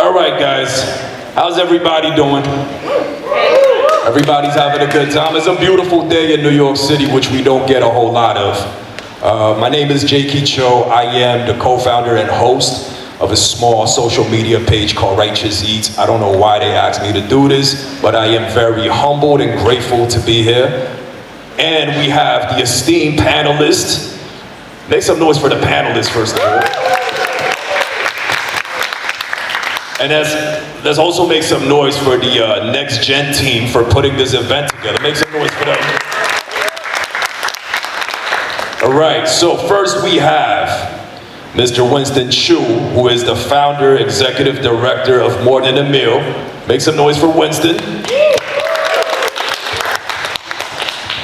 All right, guys. How's everybody doing? Everybody's having a good time. It's a beautiful day in New York City, which we don't get a whole lot of. My name is Jaeki Chiu. I am the co-founder and host of a small social media page called Righteous Eats. I don't know why they asked me to do this, but I am very humbled and grateful to be here. And we have the esteemed panelists. Make some noise for the panelists, first of all. And let's also make some noise for the Next Gen team for putting this event together. Make some noise for them. All right, so first we have Mr. Winston Chiu, who is the founder, executive director of More Than a Meal. Make some noise for Winston.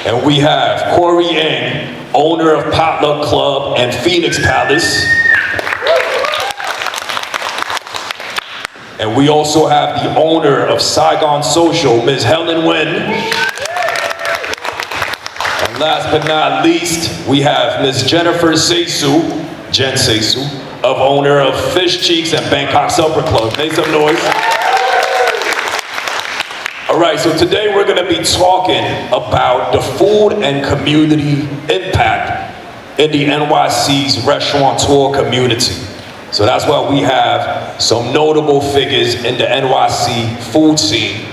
And we have Cory, owner of Potluck Club and Phoenix Palace. And we also have the owner of Saigon Social, Ms. Helen Nguyen. And last but not least, we have Ms. Jennifer Saesue, Jen Saesue, of owner of Fishcheeks and Bangkok Supper Club. Make some noise. All right, so today we're gonna be talking about the food and community impact in the NYC's restaurateur community. So that's why we have some notable figures in the NYC food scene.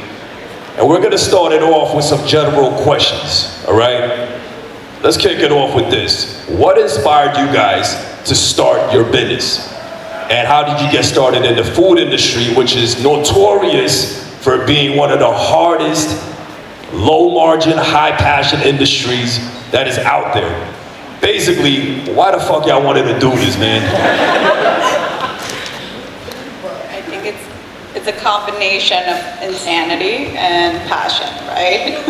And we're gonna start it off with some general questions, all right? Let's kick it off with this. What inspired you guys to start your business? And how did you get started in the food industry, which is notorious for being one of the hardest, low margin, high passion industries that is out there? Basically, why the fuck y'all wanted to do this, man? I think it's a combination of insanity and passion, right?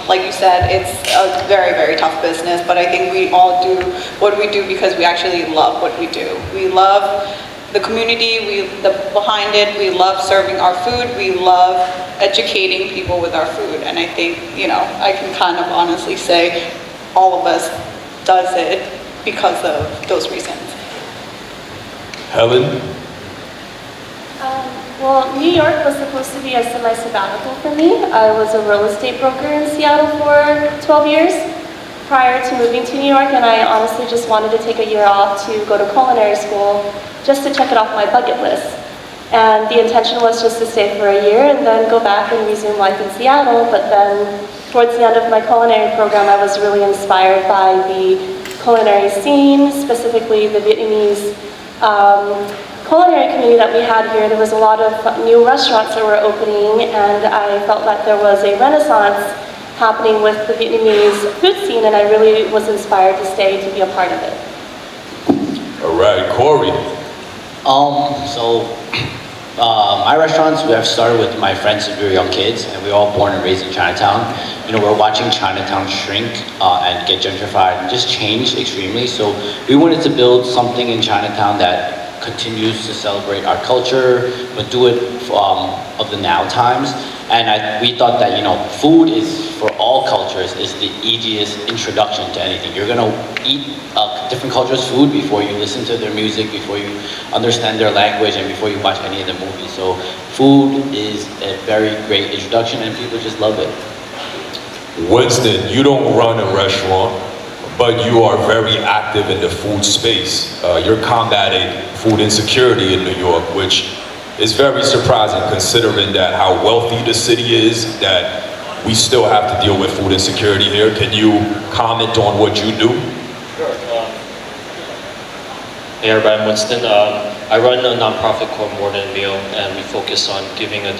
Like you said, it's a very, very tough business, but I think we all do what we do because we actually love what we do. We love the community, behind it, we love serving our food, we love educating people with our food, and I think, I can kind of honestly say all of us does it because of those reasons. Helen? Well, New York was supposed to be a semi-sabbatical for me. I was a real estate broker in Seattle for 12 years prior to moving to New York, and I honestly just wanted to take a year off to go to culinary school just to check it off my bucket list. And the intention was just to stay for a year and then go back and resume life in Seattle, but then towards the end of my culinary program, I was really inspired by the culinary scene, specifically the Vietnamese culinary community that we had here. There was a lot of new restaurants that were opening, and I felt that there was a renaissance happening with the Vietnamese food scene, and I really was inspired to stay to be a part of it. All right, Cory. My restaurants, we have started with my friends since we were young kids, and we were all born and raised in Chinatown. We're watching Chinatown shrink and get gentrified and just change extremely. So we wanted to build something in Chinatown that continues to celebrate our culture, but do it of the now times. And we thought that, food is, for all cultures, is the easiest introduction to anything. You're gonna eat different cultures' food before you listen to their music, before you understand their language, and before you watch any of the movies. So food is a very great introduction, and people just love it. Winston, you don't run a restaurant, but you are very active in the food space. You're combating food insecurity in New York, which is very surprising considering that how wealthy the city is, that we still have to deal with food insecurity here. Can you comment on what you do? Sure. Hey everybody, I'm Winston. I run a nonprofit called More Than a Meal, and we focus on giving a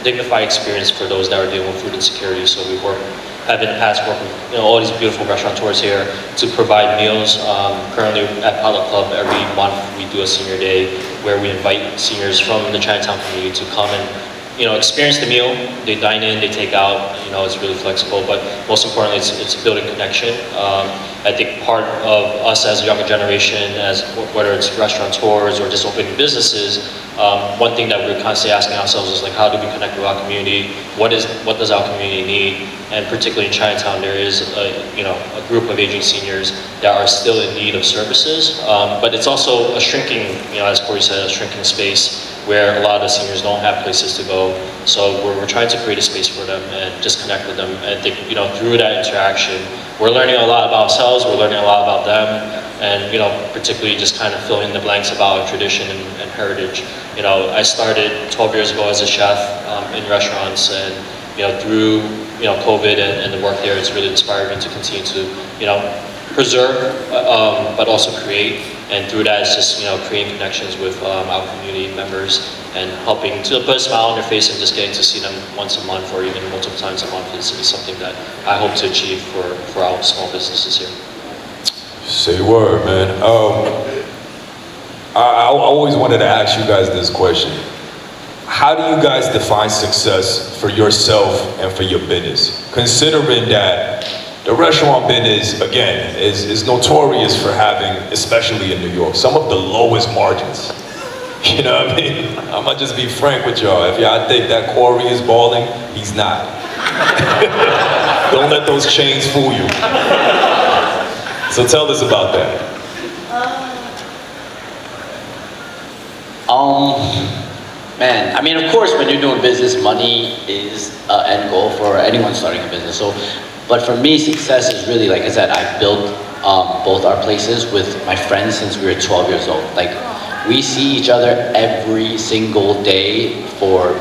dignified experience for those that are dealing with food insecurity. So we have in the past worked with all these beautiful restaurateurs here to provide meals. Currently at Potluck Club, every month we do a senior day where we invite seniors from the Chinatown community to come and experience the meal. They dine in, they take out. It's really flexible, but most importantly, it's building connection. I think part of us as a younger generation, as whether it's restaurateurs or just opening businesses, one thing that we're constantly asking ourselves is how do we connect with our community? What does our community need? And particularly in Chinatown, there is a group of aging seniors that are still in need of services, but it's also a shrinking, as Cory said, a shrinking space where a lot of the seniors don't have places to go. So we're trying to create a space for them and just connect with them. And I think, through that interaction, we're learning a lot about ourselves, we're learning a lot about them, and, particularly just kind of filling the blanks about our tradition and heritage. I started 12 years ago as a chef in restaurants, and, through, COVID and the work there, it's really inspired me to continue to, preserve, but also create. And through that, it's just, creating connections with our community members and helping to put a smile on their face, and just getting to see them once a month or even multiple times a month is something that I hope to achieve for our small businesses here. Say word, man. I always wanted to ask you guys this question. How do you guys define success for yourself and for your business? Considering that the restaurant business, again, is notorious for having, especially in New York, some of the lowest margins. You know what I mean? I'm gonna just be frank with y'all. If y'all think that Cory is balling, he's not. Don't let those chains fool you. So tell us about that. Man, I mean, of course, when you're doing business, money is an end goal for anyone starting a business. So, but for me, success is really, like I said, I built both our places with my friends since we were 12 years old. Like, we see each other every single day for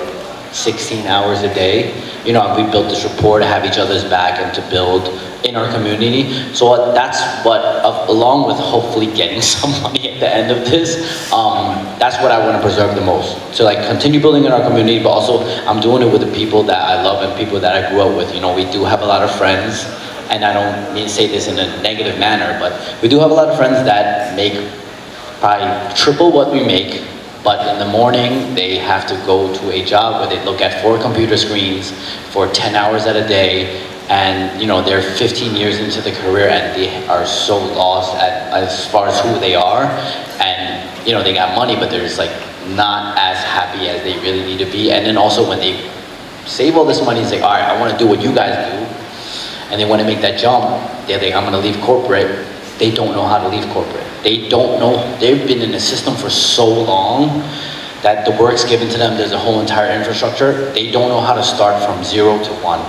16 hours a day. We built this rapport to have each other's back and to build in our community. So that's what, along with hopefully getting some money at the end of this, that's what I want to preserve the most. So like continue building in our community, but also I'm doing it with the people that I love and people that I grew up with. We do have a lot of friends, and I don't mean to say this in a negative manner, but we do have a lot of friends that make probably triple what we make, but in the morning they have to go to a job where they look at 4 computer screens for 10 hours at a day, and they're 15 years into the career and they are so lost as far as who they are, and they got money, but they're just like not as happy as they really need to be. And then also when they save all this money, it's like, all right, I want to do what you guys do, and they want to make that jump. They're like, I'm going to leave corporate. They don't know how to leave corporate. They don't know. They've been in the system for so long that the work's given to them. There's a whole entire infrastructure. They don't know how to start from 0 to 1.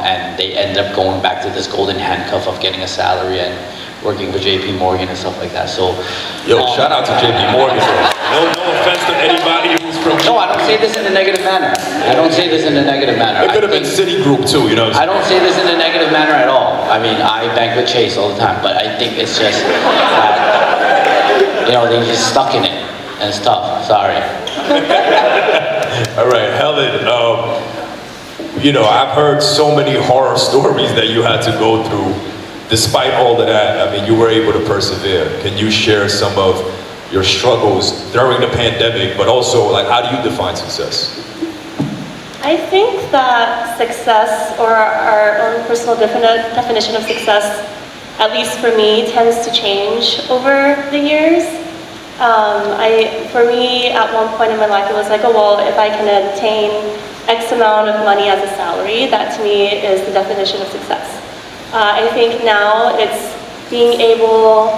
And they end up going back to this golden handcuff of getting a salary and working for JP Morgan and stuff like that. So, Shout out to JP Morgan. No offense to anybody who's from. No, I don't say this in a negative manner. I don't say this in a negative manner. It could have been Citigroup too, I don't say this in a negative manner at all. I mean, I bank with Chase all the time, but I think it's just that, they're just stuck in it, and it's tough. Sorry. All right, Helen. I've heard so many horror stories that you had to go through. Despite all of that, I mean, you were able to persevere. Can you share some of your struggles during the pandemic, but also, like, how do you define success? I think that success, or our own personal definition of success, at least for me, tends to change over the years. For me, at one point in my life, it was like, oh, well, if I can attain X amount of money as a salary, that to me is the definition of success. I think now it's being able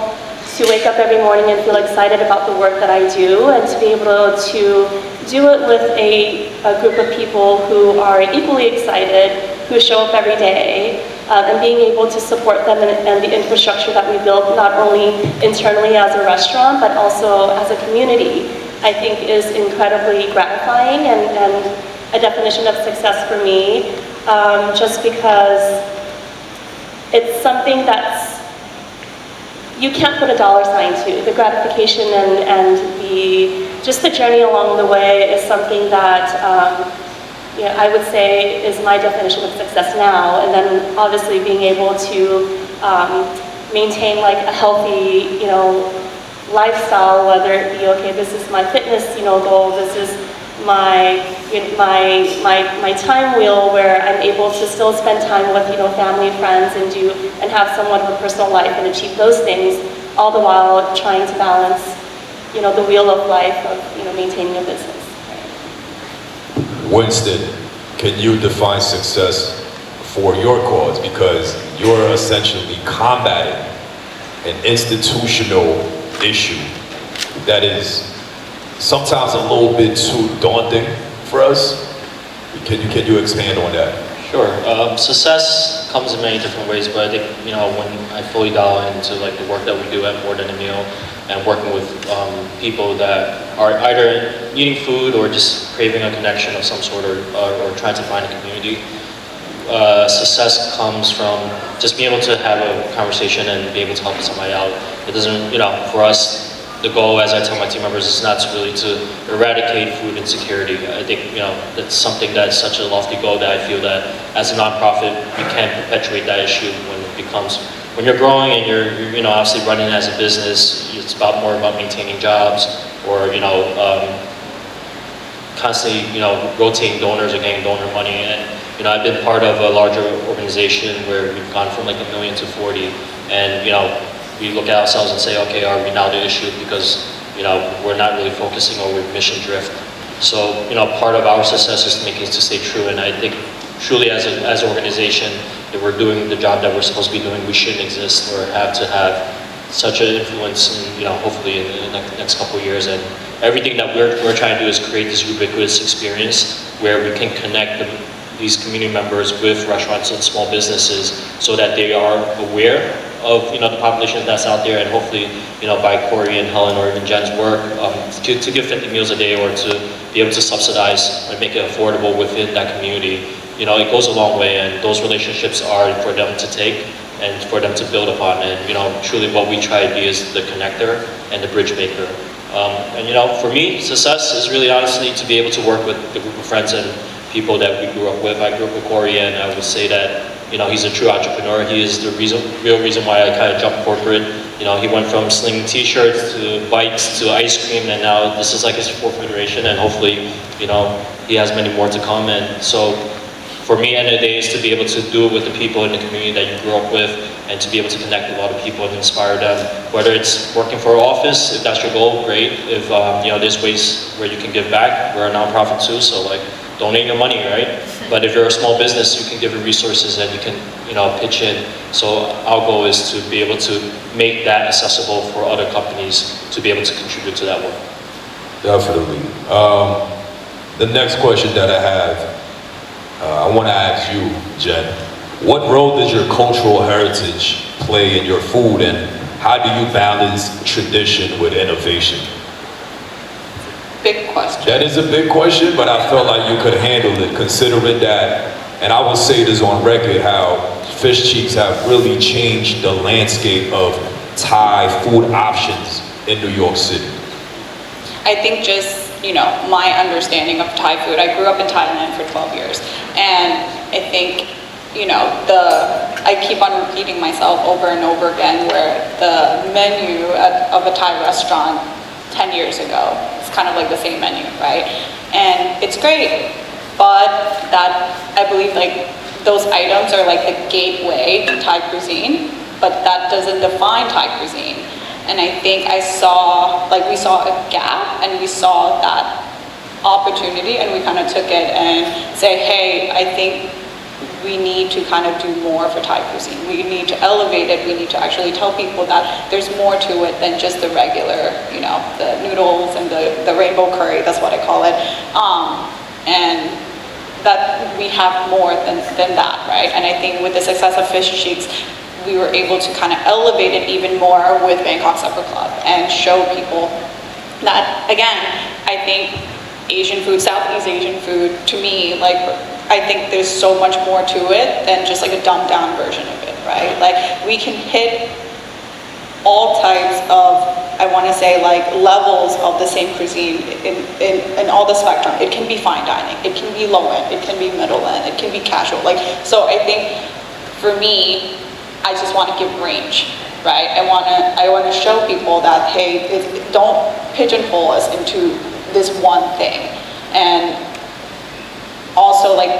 to wake up every morning and feel excited about the work that I do, and to be able to do it with a group of people who are equally excited, who show up every day, and being able to support them and the infrastructure that we built, not only internally as a restaurant, but also as a community, I think is incredibly gratifying and a definition of success for me, just because it's something that's, you can't put a dollar sign to. The gratification and just the journey along the way is something that I would say is my definition of success now. And then obviously being able to maintain like a healthy, lifestyle, whether it be, okay, this is my fitness, goal, this is my time wheel where I'm able to still spend time with, family, friends, and have somewhat of a personal life and achieve those things, all the while trying to balance, the wheel of life of, maintaining a business. Winston, can you define success for your cause? Because you're essentially combating an institutional issue that is sometimes a little bit too daunting for us. Can you expand on that? Sure. Success comes in many different ways, but I think, you know, when I fully dial into like the work that we do at More Than a Meal and working with people that are either eating food or just craving a connection of some sort or trying to find a community, success comes from just being able to have a conversation and be able to help somebody out. It doesn't, you know, for us, the goal, as I tell my team members, is not really to eradicate food insecurity. I think, you know, that's something that's such a lofty goal that I feel that as a nonprofit, we can't perpetuate that issue when it becomes, when you're growing and you're you know, obviously running as a business, it's more about maintaining jobs or, you know, constantly, you know, rotating donors or getting donor money. And, you know, I've been part of a larger organization where we've gone from like 1 million to 40, and, you know, we look at ourselves and say, okay, are we now the issue? Because, you know, we're not really focusing on mission drift. So, you know, part of our success is making it to stay true. And I think truly as an organization, if we're doing the job that we're supposed to be doing, we shouldn't exist or have to have such an influence in, you know, hopefully in the next couple of years. And everything that we're trying to do is create this ubiquitous experience where we can connect these community members with restaurants and small businesses so that they are aware of, you know, the population that's out there, and hopefully, you know, by Cory and Helen or even Jen's work, to give 50 meals a day or to be able to subsidize and make it affordable within that community, you know, it goes a long way, and those relationships are for them to take and for them to build upon. And, you know, truly what we try to be is the connector and the bridge maker. And, you know, for me, success is really honestly to be able to work with the group of friends and people that we grew up with. I grew up with Cory, and I would say that, you know, he's a true entrepreneur. He is the real reason why I kind of jumped corporate. You know, he went from slinging t-shirts to bikes to ice cream, and now this is like his 4th iteration, and hopefully, you know, he has many more to come. And so for me, end of the day, is to be able to do it with the people in the community that you grew up with, and to be able to connect with a lot of people and inspire them. Whether it's working for an office, if that's your goal, great. If, you know, there's ways where you can give back. We're a nonprofit too, so like, donate your money, right? But if you're a small business, you can give your resources and you can, you know, pitch in. So our goal is to be able to make that accessible for other companies to be able to contribute to that work. Definitely. The next question that I have, I want to ask you, Jen, what role does your cultural heritage play in your food, and how do you balance tradition with innovation? Big question. That is a big question, but I felt like you could handle it, considering that, and I will say this on record, how Fishcheeks have really changed the landscape of Thai food options in New York City. I think just, you know, my understanding of Thai food, I grew up in Thailand for 12 years, and I think, you know, I keep on repeating myself over and over again where the menu of a Thai restaurant 10 years ago, it's kind of like the same menu, right? And it's great, but that, I believe, like, those items are like the gateway to Thai cuisine, but that doesn't define Thai cuisine. And I think we saw a gap, and we saw that opportunity, and we kind of took it and say, hey, I think we need to kind of do more for Thai cuisine. We need to elevate it. We need to actually tell people that there's more to it than just the regular, you know, the noodles and the rainbow curry, that's what I call it. And that we have more than that, right? And I think with the success of Fishcheeks, we were able to kind of elevate it even more with Bangkok Supper Club and show people that, again, I think Asian food, Southeast Asian food, to me, like, I think there's so much more to it than just like a dumbed down version of it, right? Like, we can hit all types of, I want to say, like, levels of the same cuisine in all the spectrum. It can be fine dining, it can be low end, it can be middle end, it can be casual. Like, so I think for me, I just want to give range, right? I want to show people that, hey, don't pigeonhole us into this one thing. And also, like,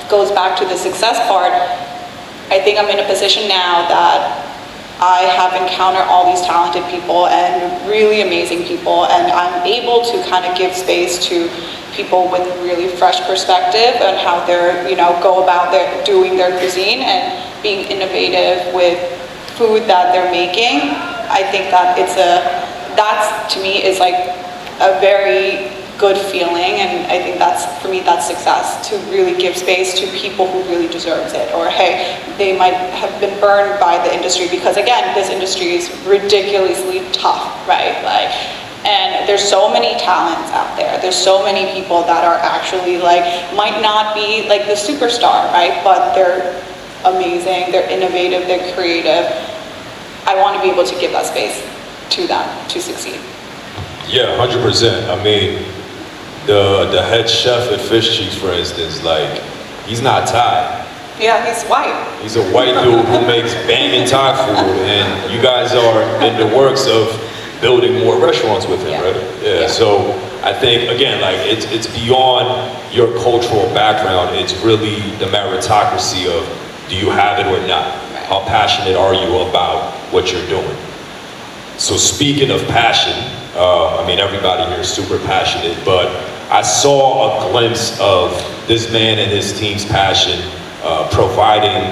goes back to the success part. I think I'm in a position now that I have encountered all these talented people and really amazing people, and I'm able to kind of give space to people with really fresh perspective on how they're, you know, go about doing their cuisine and being innovative with food that they're making. I think that that's to me is like a very good feeling, and I think that's, for me, that's success, to really give space to people who really deserves it, or hey, they might have been burned by the industry, because again, this industry is ridiculously tough, right? Like, and there's so many talents out there. There's so many people that are actually like, might not be like the superstar, right? But they're amazing, they're innovative, they're creative. I want to be able to give that space to them to succeed. Yeah, 100%. I mean, the head chef at Fishcheeks, for instance, like, he's not Thai. Yeah, he's white. He's a white dude who makes banging Thai food, and you guys are in the works of building more restaurants with him, right? Yeah. So I think, again, like, it's beyond your cultural background. It's really the meritocracy of, do you have it or not? How passionate are you about what you're doing? So speaking of passion, I mean, everybody here is super passionate, but I saw a glimpse of this man and his team's passion providing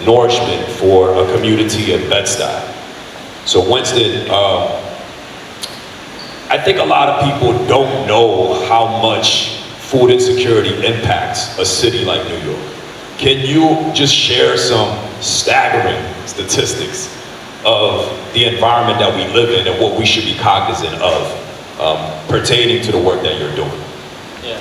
nourishment for a community in Bed-Stuy. So Winston, I think a lot of people don't know how much food insecurity impacts a city like New York. Can you just share some staggering statistics of the environment that we live in and what we should be cognizant of pertaining to the work that you're doing? Yeah,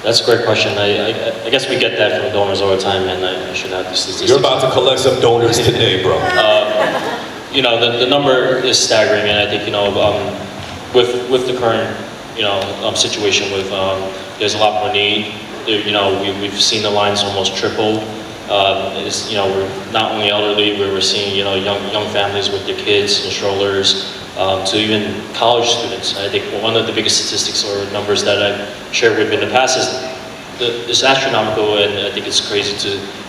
that's a great question. I guess we get that from donors all the time, and I should have these statistics. You're about to collect some donors today, bro. You know, the number is staggering, and I think, you know, with the current, you know, situation with, there's a lot more need. You know, we've seen the lines almost triple. It's, you know, we're not only elderly, we're seeing, you know, young families with their kids and strollers, to even college students. I think one of the biggest statistics or numbers that I've shared with in the past is it's astronomical, and I think it's crazy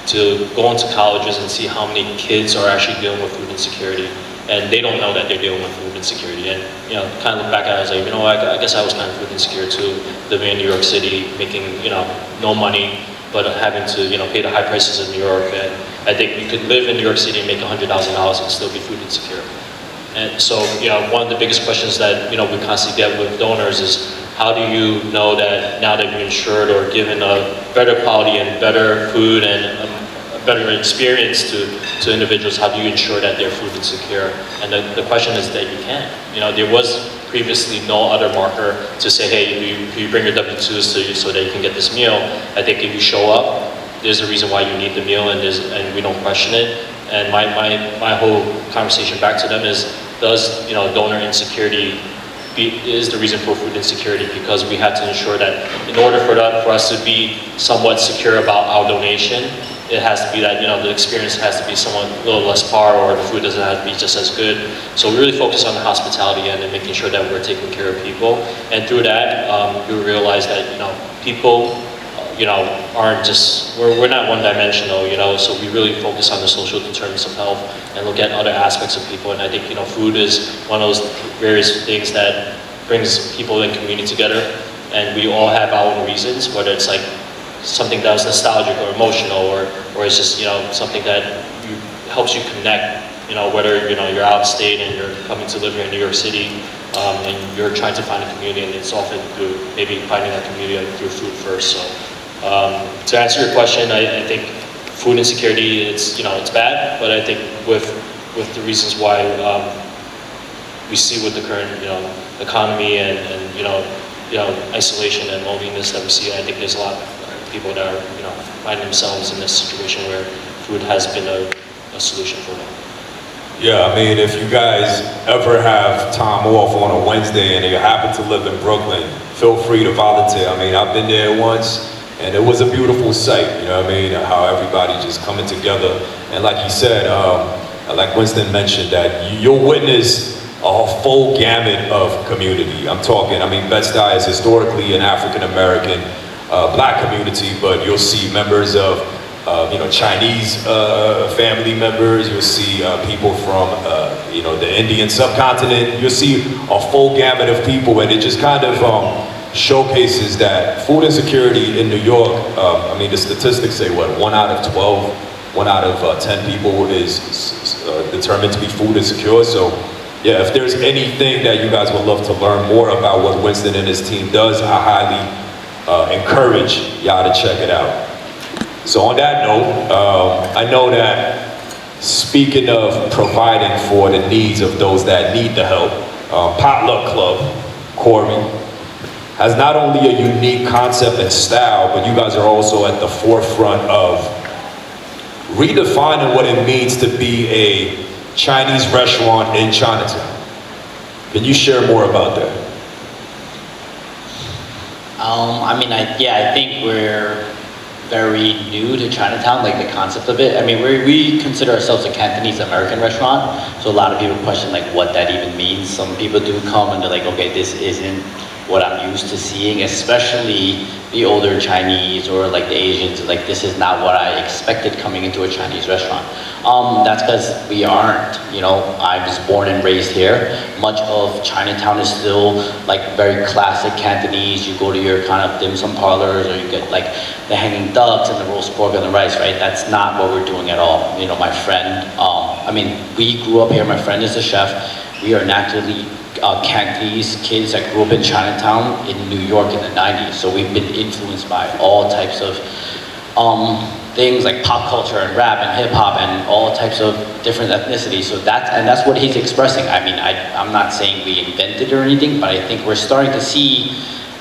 to go into colleges and see how many kids are actually dealing with food insecurity, and they don't know that they're dealing with food insecurity. And, you know, kind of look back at it, I was like, you know, I guess I was kind of food insecure too, living in New York City, making, you know, no money, but having to, you know, pay the high prices in New York. And I think you could live in New York City and make $100,000 and still be food insecure. And so, you know, one of the biggest questions that, you know, we constantly get with donors is, how do you know that now that you're insured or given a better quality and better food and a better experience to individuals, how do you ensure that they're food insecure? And the question is that you can't. You know, there was previously no other marker to say, hey, you bring your W-2s so that you can get this meal. I think if you show up, there's a reason why you need the meal, and we don't question it. And my whole conversation back to them is, does, you know, donor insecurity is the reason for food insecurity? Because we have to ensure that in order for us to be somewhat secure about our donation, it has to be that, you know, the experience has to be somewhat a little less par, or the food doesn't have to be just as good. So we really focus on the hospitality end and making sure that we're taking care of people. And through that, we realize that, you know, people, you know, aren't just, we're not one-dimensional, you know, so we really focus on the social determinants of health and look at other aspects of people. And I think, you know, food is one of those various things that brings people and community together, and we all have our own reasons, whether it's like something that was nostalgic or emotional, or it's just, you know, something that helps you connect, you know, whether, you know, you're out of state and you're coming to live here in New York City, and you're trying to find a community, and it's often through maybe finding that community through food first. So to answer your question, I think food insecurity, it's, you know, it's bad, but I think with the reasons why we see with the current, you know, economy and you know, isolation and loneliness that we see, I think there's a lot of people that are, you know, finding themselves in this situation where food has been a solution for them. Yeah, I mean, if you guys ever have time off on a Wednesday and you happen to live in Brooklyn, feel free to volunteer. I mean, I've been there once, and it was a beautiful sight, you know what I mean? How everybody just coming together. And like you said, like Winston mentioned, that you'll witness a full gamut of community. I'm talking, I mean, Bed-Stuy is historically an African-American black community, but you'll see members of, you know, Chinese family members, you'll see people from, you know, the Indian subcontinent, you'll see a full gamut of people, and it just kind of showcases that food insecurity in New York, I mean, the statistics say what, 1 out of 12, 1 out of 10 people is determined to be food insecure. So Yeah, if there's anything that you guys would love to learn more about what Winston and his team does, I highly encourage y'all to check it out. So on that note, I know that speaking of providing for the needs of those that need the help, Potluck Club, Cory, has not only a unique concept and style, but you guys are also at the forefront of redefining what it means to be a Chinese restaurant in Chinatown. Can you share more about that? I think we're very new to Chinatown, like the concept of it. I mean, we consider ourselves a Cantonese American restaurant, so a lot of people question like what that even means. Some people do come and they're like, okay, this isn't what I'm used to seeing, especially the older Chinese or like the Asians, like this is not what I expected coming into a Chinese restaurant. That's because we aren't, I was born and raised here. Much of Chinatown is still like very classic Cantonese. You go to your kind of dim sum parlors or you get like the hanging ducks and the roast pork and the rice, right? That's not what we're doing at all. My friend, we grew up here, my friend is a chef. We are naturally Cantonese kids that grew up in Chinatown in New York in the 90s. So we've been influenced by all types of things like pop culture and rap and hip hop and all types of different ethnicities. So that's what he's expressing. I mean, I'm not saying we invented it or anything, but I think we're starting to see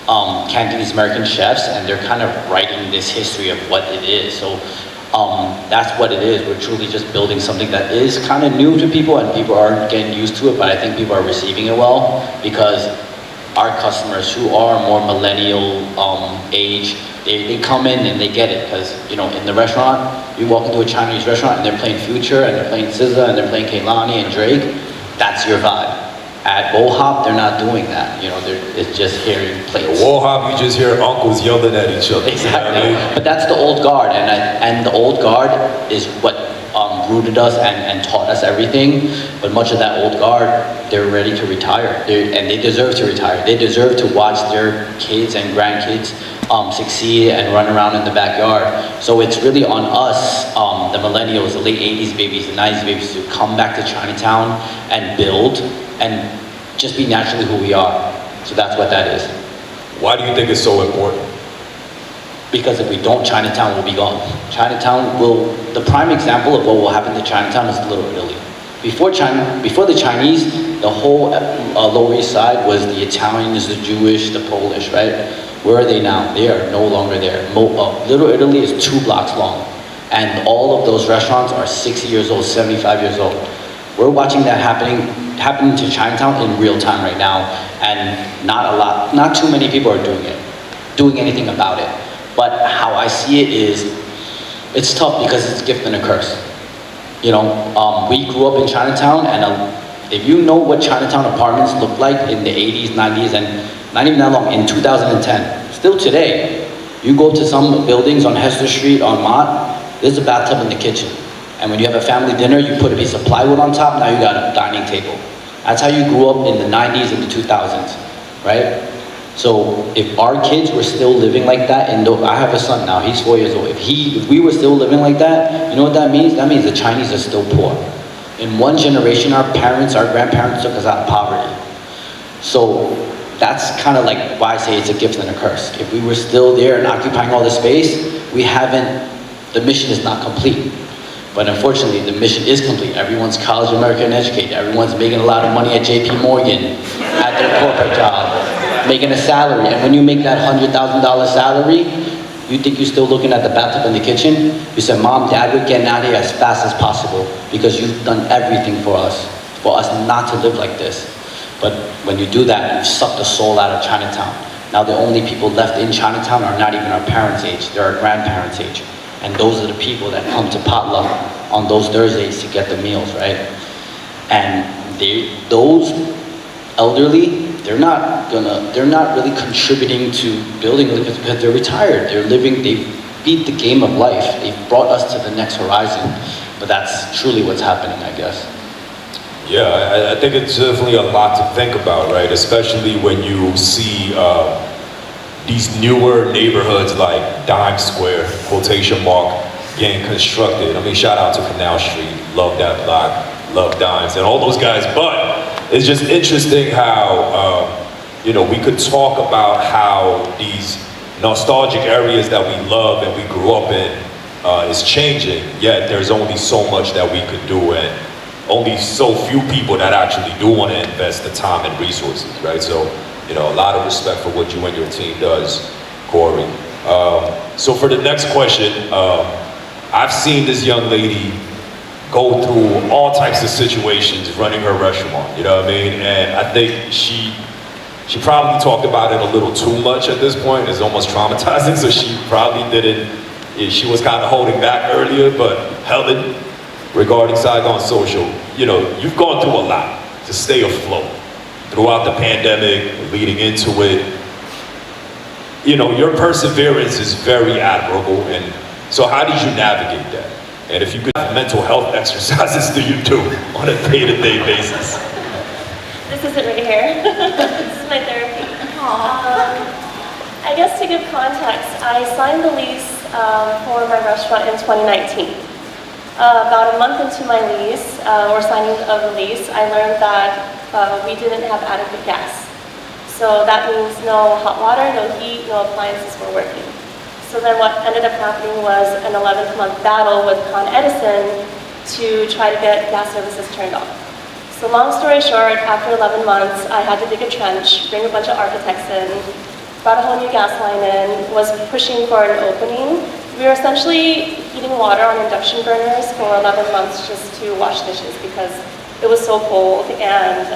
Cantonese American chefs and they're kind of writing this history of what it is. So that's what it is. We're truly just building something that is kind of new to people and people aren't getting used to it, but I think people are receiving it well because our customers who are more millennial age, they come in and they get it because, in the restaurant, you walk into a Chinese restaurant and they're playing Future and they're playing SZA and they're playing Kehlani and Drake, that's your vibe. At Wohop, they're not doing that. It's just hearing plates. At Wohop, you just hear uncles yelling at each other. Exactly. But that's the old guard, and the old guard is what rooted us and taught us everything. But much of that old guard, they're ready to retire, and they deserve to retire. They deserve to watch their kids and grandkids succeed and run around in the backyard. So it's really on us, the millennials, the late 80s babies, the 90s babies, to come back to Chinatown and build and just be naturally who we are. So that's what that is. Why do you think it's so important? Because if we don't, Chinatown will be gone. The prime example of what will happen to Chinatown is Little Italy. Before the Chinese, the whole Lower East Side was the Italians, the Jewish, the Polish, right? Where are they now? They are no longer there. Little Italy is 2 blocks long. And all of those restaurants are 60 years old, 75 years old. We're watching that happening to Chinatown in real time right now. And not too many people are doing anything about it. But how I see it is, it's tough because it's a gift and a curse. We grew up in Chinatown, and if you know what Chinatown apartments looked like in the 80s, 90s, and not even that long, in 2010, still today, you go to some buildings on Hester Street, on Mott, there's a bathtub in the kitchen. And when you have a family dinner, you put a piece of plywood on top, now you got a dining table. That's how you grew up in the 90s and the 2000s, right? So if our kids were still living like that, I have a son now, he's 4 years old. If we were still living like that, you know what that means? That means the Chinese are still poor. In one generation, our grandparents took us out of poverty. So that's kind of like why I say it's a gift and a curse. If we were still there and occupying all the space, the mission is not complete. But unfortunately, the mission is complete. Everyone's college American educated. Everyone's making a lot of money at JP Morgan, at their corporate job, making a salary. And when you make that $100,000 salary, you think you're still looking at the bathtub in the kitchen? You said, Mom, Dad, we're getting out of here as fast as possible because you've done everything for us not to live like this. But when you do that, you suck the soul out of Chinatown. Now the only people left in Chinatown are not even our parents' age, they're our grandparents' age. And those are the people that come to Potluck on those Thursdays to get the meals, right? And those elderly, they're not really contributing to building because they're retired. They beat the game of life. They've brought us to the next horizon. But that's truly what's happening, I guess. Yeah, I think it's definitely a lot to think about, right? Especially when you see these newer neighborhoods like Dime Square, quotation mark, getting constructed. I mean, shout out to Canal Street, love that block, love Dimes, and all those guys. But it's just interesting how, you know, we could talk about how these nostalgic areas that we love and we grew up in is changing, yet there's only so much that we could do, and only so few people that actually do want to invest the time and resources, right? So, you know, a lot of respect for what you and your team does, Cory. So for the next question, I've seen this young lady go through all types of situations running her restaurant, you know what I mean? And I think she probably talked about it a little too much at this point. It's almost traumatizing, so she probably didn't, she was kind of holding back earlier, but Helen, regarding Saigon Social, you know, you've gone through a lot to stay afloat throughout the pandemic, leading into it. You know, your perseverance is very admirable, and so how did you navigate that? And if you could have mental health exercises do you do on a day-to-day basis? This isn't right here. This is my therapy. I guess to give context, I signed the lease for my restaurant in 2019. About a month into my lease, or signing of the lease, I learned that we didn't have adequate gas. So that means no hot water, no heat, no appliances were working. So then what ended up happening was an 11th month battle with Con Edison to try to get gas services turned off. So long story short, after 11 months, I had to dig a trench, bring a bunch of architects in, brought a whole new gas line in, was pushing for an opening. We were essentially heating water on induction burners for 11 months just to wash dishes because it was so cold and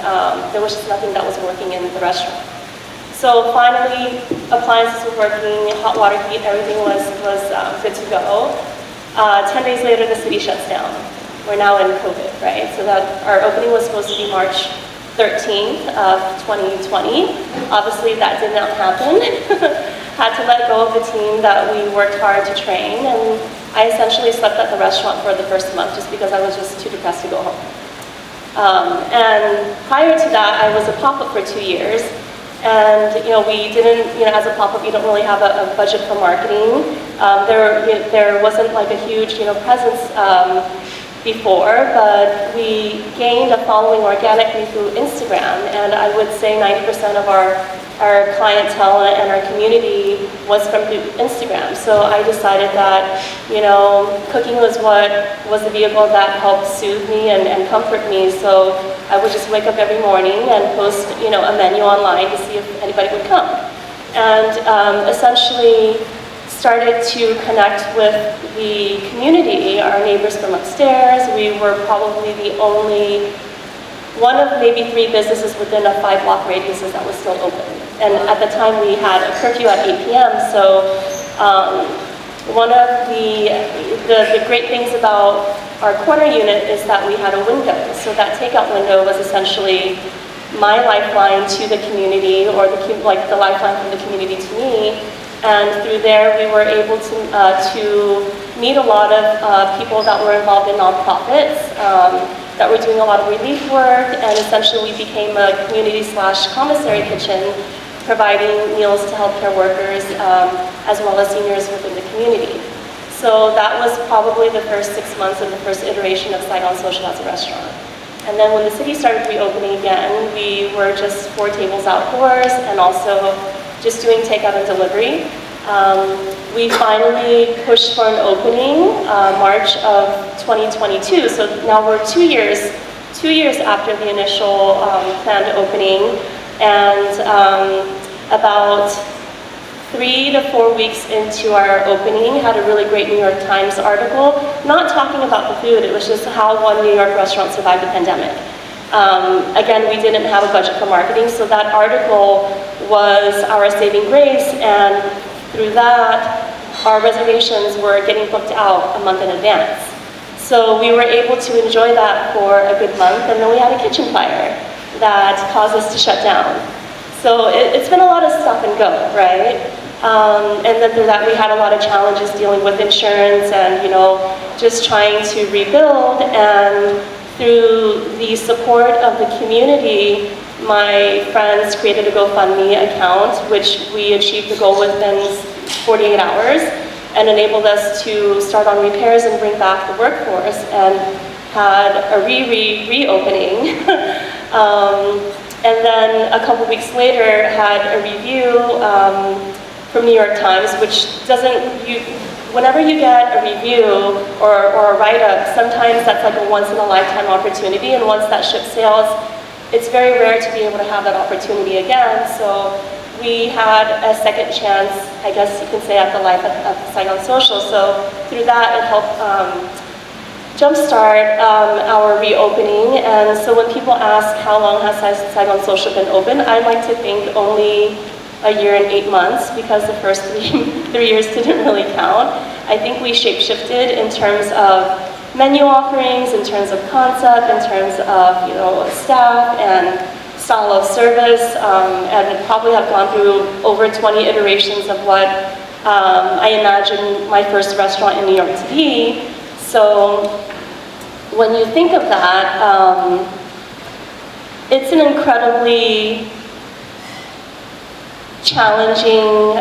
there was just nothing that was working in the restaurant. So finally, appliances were working, hot water heat, everything was good to go. 10 days later, the city shuts down. We're now in COVID, right? So that our opening was supposed to be March 13th of 2020. Obviously, that did not happen. Had to let go of the team that we worked hard to train, and I essentially slept at the restaurant for the first month just because I was just too depressed to go home. And prior to that, I was a pop-up for 2 years. And we didn't, as a pop-up, you don't really have a budget for marketing. There wasn't like a huge, presence before, but we gained a following organically through Instagram. And I would say 90% of our clientele and our community was from Instagram. So I decided that, cooking was what was the vehicle that helped soothe me and comfort me. So I would just wake up every morning and post, a menu online to see if anybody would come. And essentially started to connect with the community, our neighbors from upstairs. We were probably the only one of maybe 3 businesses within a 5-block radius that was still open. And at the time we had a curfew at 8 p.m. So one of the great things about our corner unit is that we had a window. So that takeout window was essentially my lifeline to the community, or the lifeline from the community to me. And through there, we were able to meet a lot of people that were involved in nonprofits, that were doing a lot of relief work, and essentially we became a community/commissary kitchen, providing meals to healthcare workers, as well as seniors within the community. So that was probably the first 6 months of the first iteration of Saigon Social as a restaurant. And then when the city started reopening again, we were just 4 tables outdoors and also just doing takeout and delivery. We finally pushed for an opening March of 2022. So now we're 2 years after the initial planned opening, and about 3 to 4 weeks into our opening, had a really great New York Times article, not talking about the food, it was just how one New York restaurant survived the pandemic. Again, we didn't have a budget for marketing, so that article was our saving grace, and through that, our reservations were getting booked out a month in advance. So we were able to enjoy that for a good month, and then we had a kitchen fire that caused us to shut down. So it's been a lot of stop and go, right? And then through that, we had a lot of challenges dealing with insurance and, just trying to rebuild. And through the support of the community, my friends created a GoFundMe account, which we achieved the goal within 48 hours and enabled us to start on repairs and bring back the workforce, and had a reopening And then a couple weeks later had a review from New York Times, which whenever you get a review or a write-up, sometimes that's like a once-in-a-lifetime opportunity, and once that ship sails, it's very rare to be able to have that opportunity again. So we had a second chance, I guess you can say, at the life of Saigon Social. So through that, it helped jumpstart our reopening. And so when people ask how long has Saigon Social been open, I like to think only a year and 8 months, because the first 3 years didn't really count. I think we shape-shifted in terms of menu offerings, in terms of concept, in terms of staff and style of service, and probably have gone through over 20 iterations of what I imagine my first restaurant in New York to be. So when you think of that, it's an incredibly challenging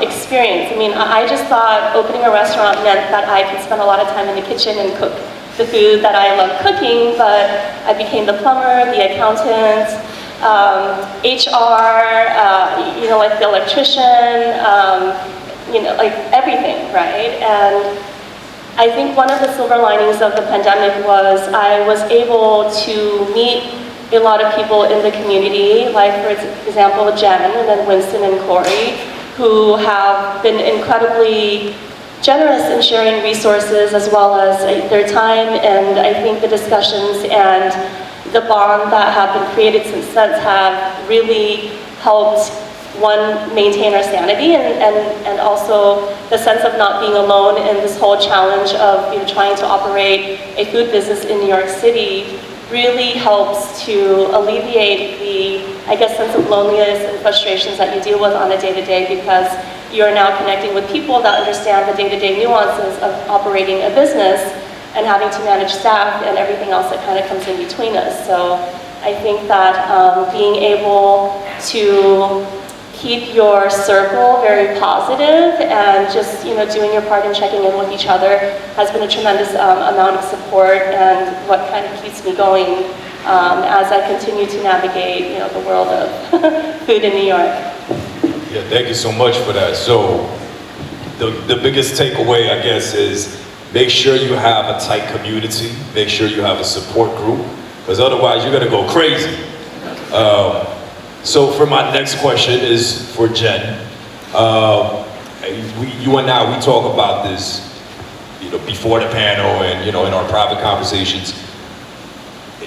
experience. I mean, I just thought opening a restaurant meant that I could spend a lot of time in the kitchen and cook the food that I love cooking, but I became the plumber, the accountant, HR, like the electrician, like everything, right? And I think one of the silver linings of the pandemic was I was able to meet a lot of people in the community, like for example, Jen and then Winston and Cory, who have been incredibly generous in sharing resources as well as their time, and I think the discussions and the bond that have been created since then have really helped, one, maintain our sanity, and also the sense of not being alone in this whole challenge of trying to operate a food business in New York City really helps to alleviate the, I guess, sense of loneliness and frustrations that you deal with on a day-to-day, because you're now connecting with people that understand the day-to-day nuances of operating a business and having to manage staff and everything else that kind of comes in between us. So I think that being able to keep your circle very positive and just doing your part and checking in with each other has been a tremendous amount of support, and what kind of keeps me going as I continue to navigate the world of food in New York. Yeah, thank you so much for that. So the biggest takeaway, I guess, is make sure you have a tight community, make sure you have a support group, because otherwise you're gonna go crazy. So for my next question is for Jen. You and I, we talk about this, before the panel and in our private conversations.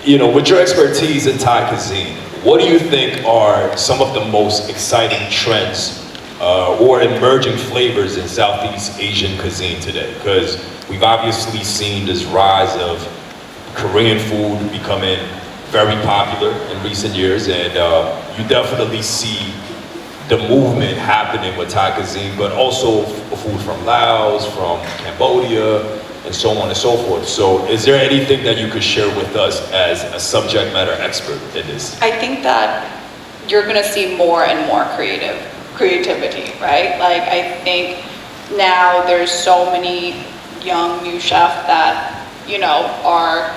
With your expertise in Thai cuisine, what do you think are some of the most exciting trends or emerging flavors in Southeast Asian cuisine today? Because we've obviously seen this rise of Korean food becoming very popular in recent years, and you definitely see the movement happening with Thai cuisine, but also food from Laos, from Cambodia, and so on and so forth. So is there anything that you could share with us as a subject matter expert in this? I think that you're gonna see more and more creativity, right? Like, I think now there's so many young new chefs that, are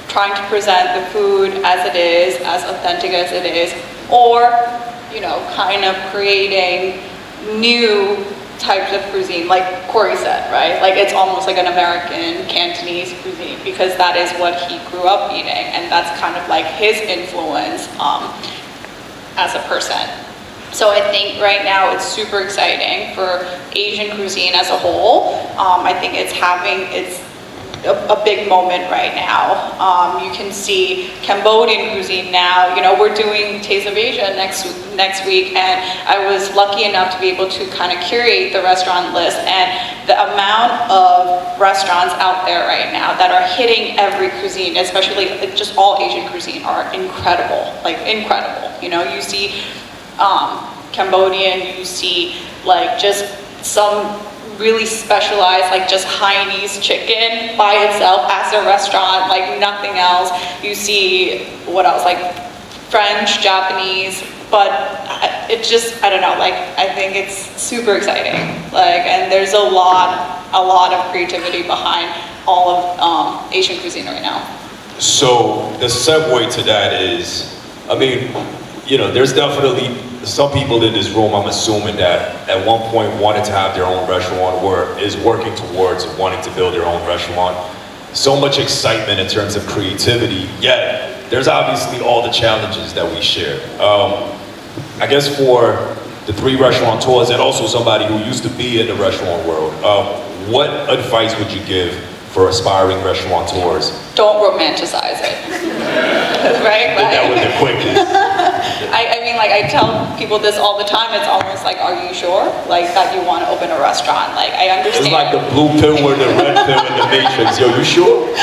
trying to present the food as it is, as authentic as it is, or, kind of creating new types of cuisine, like Cory said, right? Like, it's almost like an American Cantonese cuisine, because that is what he grew up eating, and that's kind of like his influence as a person. So I think right now it's super exciting for Asian cuisine as a whole. I think it's a big moment right now. You can see Cambodian cuisine now. We're doing Taste of Asia next week, and I was lucky enough to be able to kind of curate the restaurant list, and the amount of restaurants out there right now that are hitting every cuisine, especially just all Asian cuisine, are incredible, like incredible. You see Cambodian, you see like just some really specialized, like just Hainese chicken by itself as a restaurant, like nothing else. You see, what else, like French, Japanese, but it's just, I don't know, like, I think it's super exciting. Like, and there's a lot of creativity behind all of Asian cuisine right now. So the segue to that is, I mean, there's definitely some people in this room, I'm assuming, that at one point wanted to have their own restaurant or is working towards wanting to build their own restaurant. So much excitement in terms of creativity, yet there's obviously all the challenges that we share. I guess for the three restaurateurs and also somebody who used to be in the restaurant world, what advice would you give for aspiring restaurateurs? Don't romanticize it. Right? That was the quickest. I mean, like, I tell people this all the time. It's almost like, are you sure? Like, that you want to open a restaurant? Like, I understand. It's like the blue pill or the red pill in the Matrix. Yo, you sure?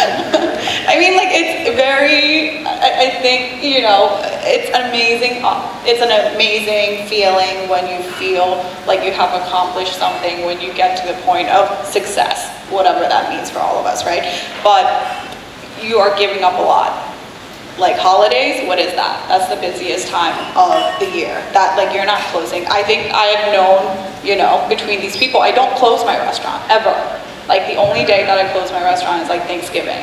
I mean, like, it's very, I think, it's amazing. It's an amazing feeling when you feel like you have accomplished something, when you get to the point of success, whatever that means for all of us, right? But you are giving up a lot. Like holidays, what is that? That's the busiest time of the year. That, like, you're not closing. I think I have known, between these people, I don't close my restaurant, ever. Like, the only day that I close my restaurant is like Thanksgiving.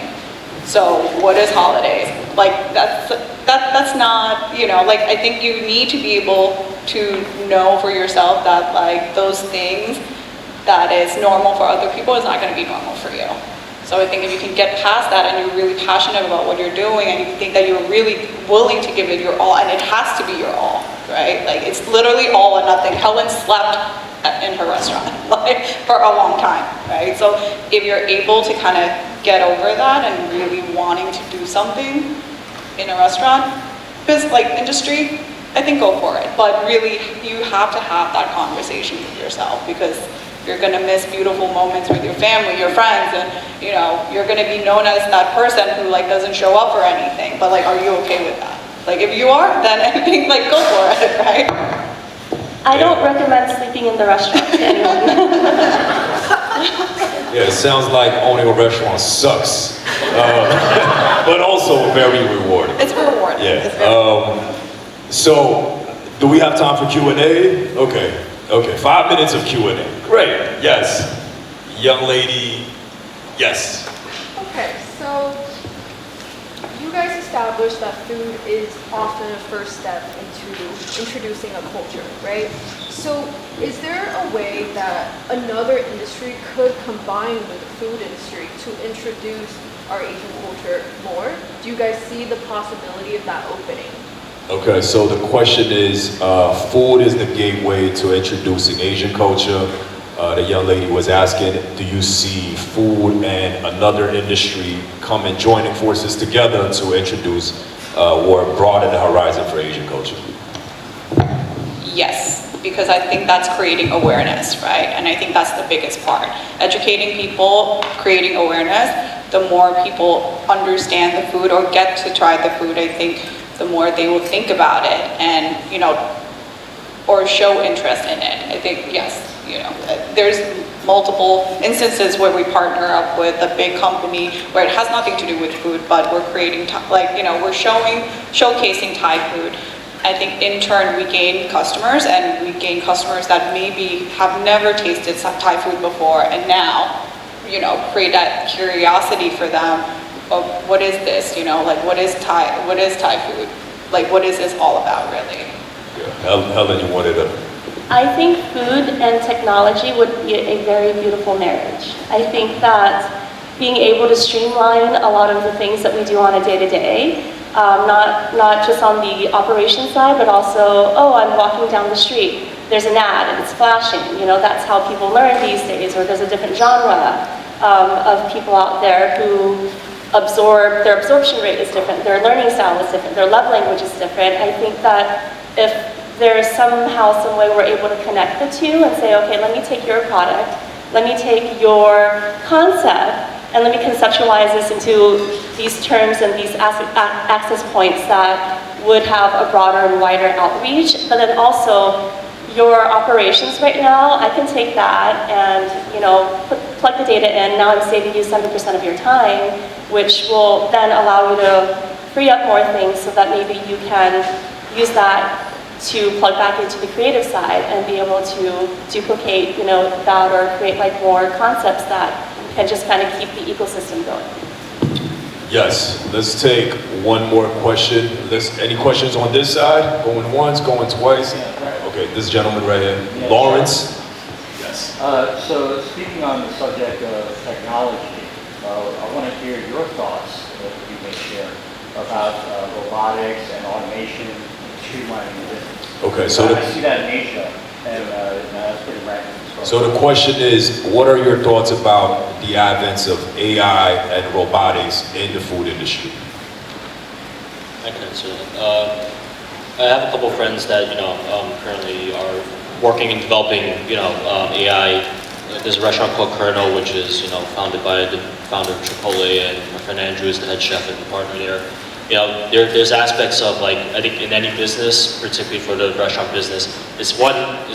So what is holidays? Like, that's not, like, I think you need to be able to know for yourself that, like, those things that is normal for other people is not going to be normal for you. So I think if you can get past that and you're really passionate about what you're doing and you think that you're really willing to give it your all, and it has to be your all, right? Like, it's literally all or nothing. Helen slept in her restaurant, like, for a long time, right? So if you're able to kind of get over that and really wanting to do something in a restaurant, like, industry, I think go for it. But really, you have to have that conversation with yourself, because you're going to miss beautiful moments with your family, your friends, and you're going to be known as that person who, like, doesn't show up for anything. But, like, are you okay with that? Like, if you are, then I think, like, go for it, right? I don't recommend sleeping in the restaurant to anyone. Yeah, it sounds like owning a restaurant sucks, but also very rewarding. It's rewarding. Yeah. It's very So, do we have time for Q&A? Okay, 5 minutes of Q&A. Great, yes. Young lady, yes. Okay, so you guys established that food is often a first step into introducing a culture, right? So is there a way that another industry could combine with the food industry to introduce our Asian culture more? Do you guys see the possibility of that opening? Okay, so the question is, food is the gateway to introducing Asian culture. The young lady was asking, do you see food and another industry coming, joining forces together to introduce or broaden the horizon for Asian culture? Yes, because I think that's creating awareness, right? And I think that's the biggest part. Educating people, creating awareness, the more people understand the food or get to try the food, I think the more they will think about it and, or show interest in it. I think, yes, there's multiple instances where we partner up with a big company where it has nothing to do with food, but we're creating, we're showcasing Thai food. I think in turn we gain customers, and we gain customers that maybe have never tasted Thai food before, and now, create that curiosity for them of what is this, what is Thai food? Like, what is this all about, really? Yeah. Helen, you wanted to... I think food and technology would be a very beautiful marriage. I think that being able to streamline a lot of the things that we do on a day-to-day, not just on the operation side, but also, I'm walking down the street, there's an ad and it's flashing. That's how people learn these days, or there's a different genre of people out there who their absorption rate is different, their learning style is different, their love language is different. I think that if there's somehow, some way we're able to connect the two and say, okay, let me take your product, let me take your concept, and let me conceptualize this into these terms and these access points that would have a broader and wider outreach. But then also, your operations right now, I can take that and plug the data in. Now I'm saving you 70% of your time, which will then allow you to free up more things so that maybe you can use that to plug back into the creative side and be able to duplicate, that, or create like more concepts that can just kind of keep the ecosystem going. Yes, let's take one more question. Any questions on this side? Going once, going twice? Okay, this gentleman right here. Yeah, Lawrence? Yes. So speaking on the subject of technology, I want to hear your thoughts, if you may share, about robotics and automation streamlining the business. Okay, so I see that in Asia, and that's pretty rampant. So the question is, what are your thoughts about the advents of AI and robotics in the food industry? I can answer that. I have a couple of friends that currently are working and developing AI. There's a restaurant called Colonel, which is founded by the founder of Chipotle, and my friend Andrew is the head chef and the partner there. There's aspects of, like, I think in any business, particularly for the restaurant business, it's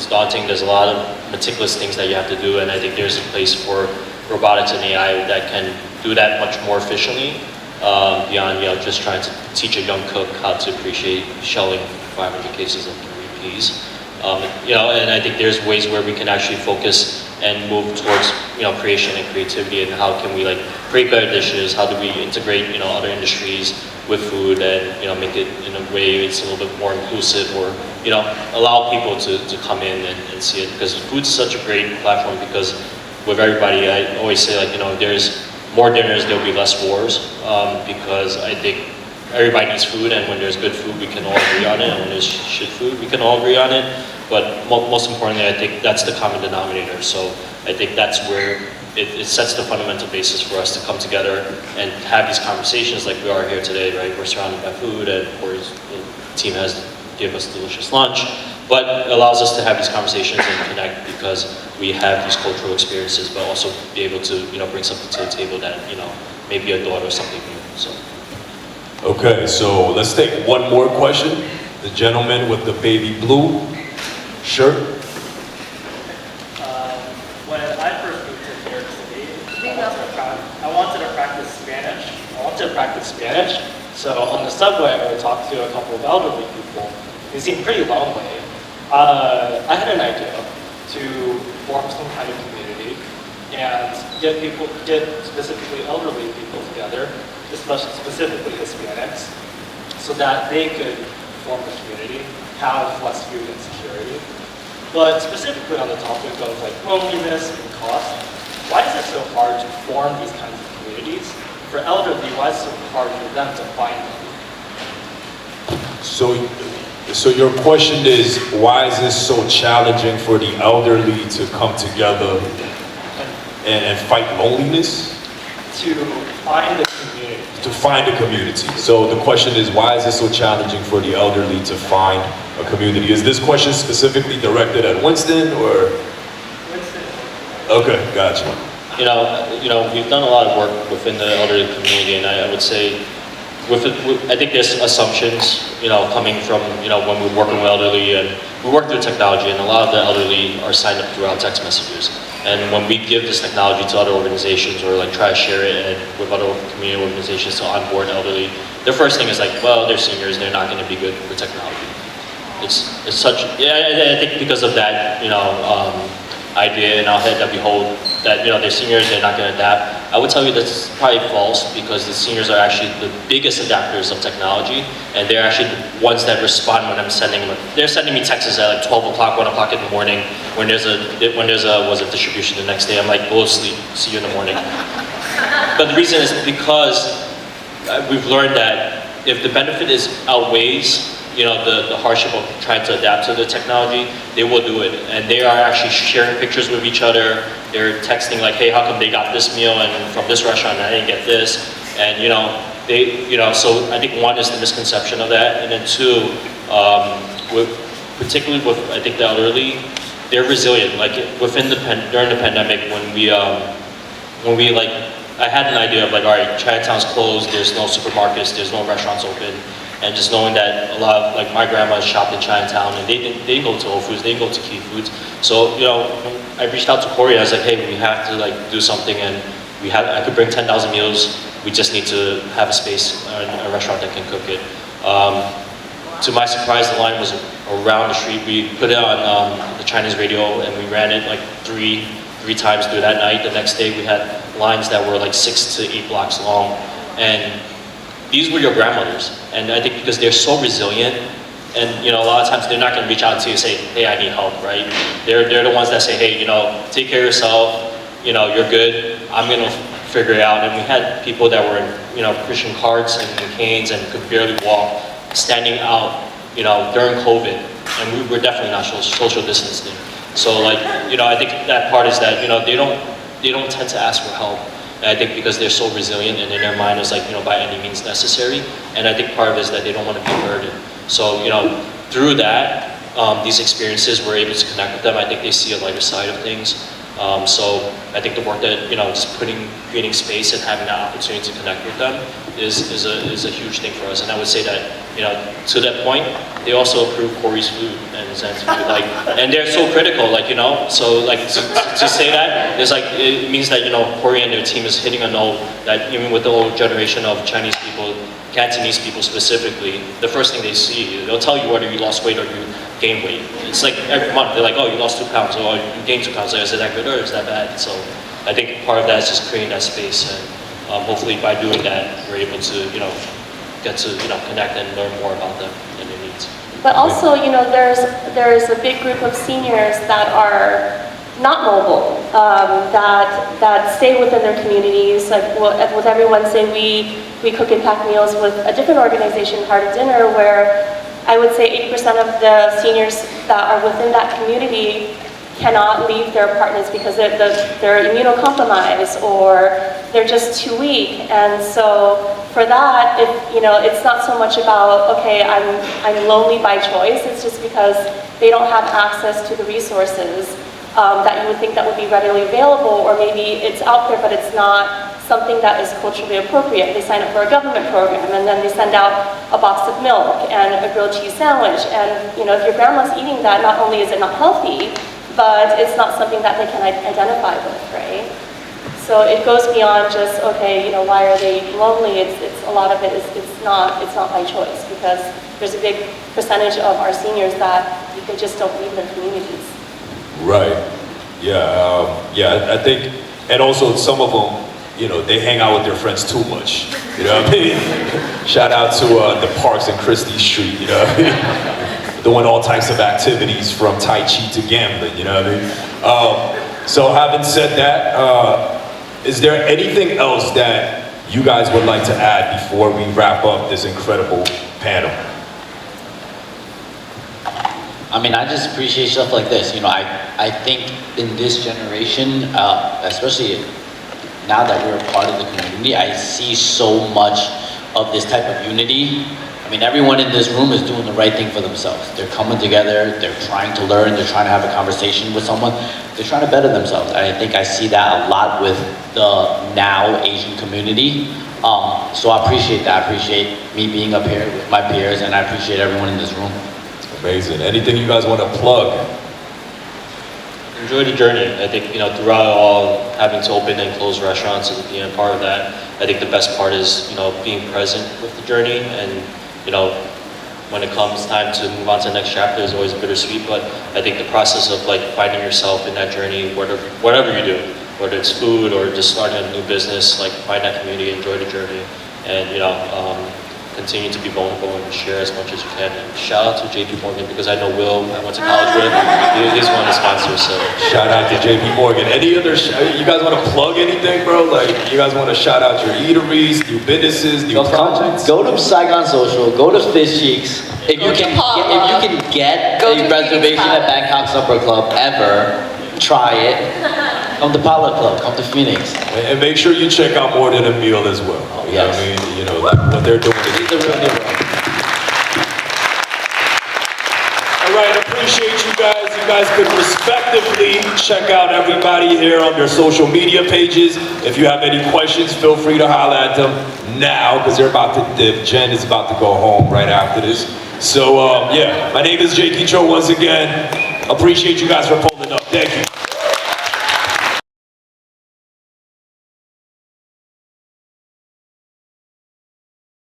daunting. There's a lot of meticulous things that you have to do, and I think there's a place for robotics and AI that can do that much more efficiently, beyond just trying to teach a young cook how to appreciate shelling 500 cases of green peas. And I think there's ways where we can actually focus and move towards creation and creativity, and how can we create better dishes? How do we integrate other industries with food, and make it in a way it's a little bit more inclusive, or allow people to come in and see it, because food's such a great platform. Because with everybody, I always say, there's more dinners, there'll be less wars, because I think everybody needs food, and when there's good food, we can all agree on it, and when there's shit food, we can all agree on it. But most importantly, I think that's the common denominator. So I think that's where it sets the fundamental basis for us to come together and have these conversations like we are here today, right? We're surrounded by food, and Cory's team has given us delicious lunch, but it allows us to have these conversations and connect, because we have these cultural experiences, but also be able to bring something to the table that maybe a thought or something new. So. Okay, so let's take one more question. The gentleman with the baby blue shirt. When I first moved to New York City, I wanted to practice Spanish. So on the subway, I talked to a couple of elderly people. They seemed pretty lonely. I had an idea to form some kind of community and get specifically elderly people together, especially specifically Hispanics, so that they could form a community, have less food insecurity. But specifically on the topic of loneliness and cost, why is it so hard to form these kinds of communities? For elderly, why is it so hard for them to find them? So your question is, why is this so challenging for the elderly to come together and fight loneliness? To find a community. To find a community. So the question is, why is it so challenging for the elderly to find a community? Is this question specifically directed at Winston, or? Winston. Okay, gotcha. We've done a lot of work within the elderly community, and I would say, I think there's assumptions, coming from, when we're working with elderly, and we work through technology, and a lot of the elderly are signed up through our text messages. And when we give this technology to other organizations, or try to share it with other community organizations to onboard elderly, their first thing is well, they're seniors, they're not going to be good with technology. It's such, I think because of that, idea in our head that we hold, that they're seniors, they're not going to adapt. I would tell you that's probably false, because the seniors are actually the biggest adapters of technology, and they're actually the ones that respond when I'm sending them. They're sending me texts at 12 o'clock, 1 o'clock in the morning when there's a distribution the next day. I'm like, go to sleep, see you in the morning. But the reason is because we've learned that if the benefit outweighs the hardship of trying to adapt to the technology, they will do it. And they are actually sharing pictures with each other. They're texting hey, how come they got this meal and from this restaurant and I didn't get this? And so I think one is the misconception of that, and then two, particularly with I think the elderly, they're resilient. During the pandemic, I had an idea of all right, Chinatown's closed, there's no supermarkets, there's no restaurants open. And just knowing that a lot of, my grandma shopped in Chinatown, and they go to Whole Foods, they go to Key Foods. So, I reached out to Cory, and I was like, hey, we have to do something, and I could bring 10,000 meals. We just need to have a space, a restaurant that can cook it. To my surprise, the line was around the street. We put it on the Chinese radio, and we ran it three times through that night. The next day, we had lines that were 6 to 8 blocks long. And these were your grandmothers. And I think because they're so resilient, and a lot of times they're not gonna reach out to you and say, hey, I need help, right? They're the ones that say, hey, take care of yourself, you're good, I'm gonna figure it out. And we had people that were in, Christian carts and canes and could barely walk, standing out, during COVID. And we were definitely not social distancing. So like, I think that part is that, they don't tend to ask for help. And I think because they're so resilient and in their mind is like, by any means necessary. And I think part of it is that they don't want to be burdened. So, through that, these experiences, we're able to connect with them. I think they see a lighter side of things. So I think the work that, just creating space and having that opportunity to connect with them is a huge thing for us. And I would say that, to that point, they also approve Cory's food and Zen's food, and they're so critical, so to say that, it's like, it means that, Cory and their team is hitting a note that even with the old generation of Chinese people, Cantonese people specifically, the first thing they see, they'll tell you whether you lost weight or you gained weight. It's like every month, they're like, oh, you lost 2 pounds, or you gained 2 pounds. Is it that good or is that bad? So I think part of that is just creating that space, and hopefully by doing that, we're able to, get to, connect and learn more about them and their needs. But also, there's a big group of seniors that are not mobile, that stay within their communities. Like with everyone saying, we cook and pack meals with a different organization, Heart of Dinner, where I would say 80% of the seniors that are within that community cannot leave their apartments because they're immunocompromised or they're just too weak. And so for that, it's not so much about, okay, I'm lonely by choice. It's just because they don't have access to the resources that you would think that would be readily available, or maybe it's out there but it's not something that is culturally appropriate. They sign up for a government program and then they send out a box of milk and a grilled cheese sandwich, and if your grandma's eating that, not only is it not healthy, but it's not something that they can identify with, right? So it goes beyond just, okay, why are they lonely? It's a lot of it is it's not by choice, because there's a big percentage of our seniors that they just don't leave their communities. Right. Yeah. I think, and also some of them, they hang out with their friends too much. You know what I mean? Shout out to the parks in Christie Street. You know what I mean? Doing all types of activities from Tai Chi to gambling. You know what I mean? So having said that, is there anything else that you guys would like to add before we wrap up this incredible panel? I mean, I just appreciate stuff like this. I think in this generation, especially now that we're a part of the community, I see so much of this type of unity. I mean, everyone in this room is doing the right thing for themselves. They're coming together, they're trying to learn, they're trying to have a conversation with someone, they're trying to better themselves. And I think I see that a lot with the now Asian community. So I appreciate that. I appreciate me being up here with my peers, and I appreciate everyone in this room. Amazing. Anything you guys want to plug? Enjoy the journey. I think, throughout all having to open and close restaurants and being a part of that, I think the best part is, being present with the journey. And, when it comes time to move on to the next chapter, is always bittersweet. But I think the process of finding yourself in that journey, whatever you do, whether it's food or just starting a new business, find that community, enjoy the journey, and, continue to be vulnerable and share as much as you can. And shout out to JP Morgan, because I know Will, I went to college with, he's one of the sponsors, so. Shout out to JP Morgan. Any other, you guys want to plug anything, bro? You guys want to shout out your eateries, new businesses, new projects? Go to Saigon Social, go to Fishcheeks. If you can get a reservation at Bangkok Supper Club ever, try it. Come to Potluck Club, come to Phoenix. And make sure you check out More Than a Meal as well. Oh, yes. You know what I mean? What they're doing. It's a real deal. All right, appreciate you guys. You guys could respectively check out everybody here on their social media pages. If you have any questions, feel free to holler at them now, because they're about to dip. Jen is about to go home right after this. So, my name is Jaeki once again. Appreciate you guys for pulling up. Thank you.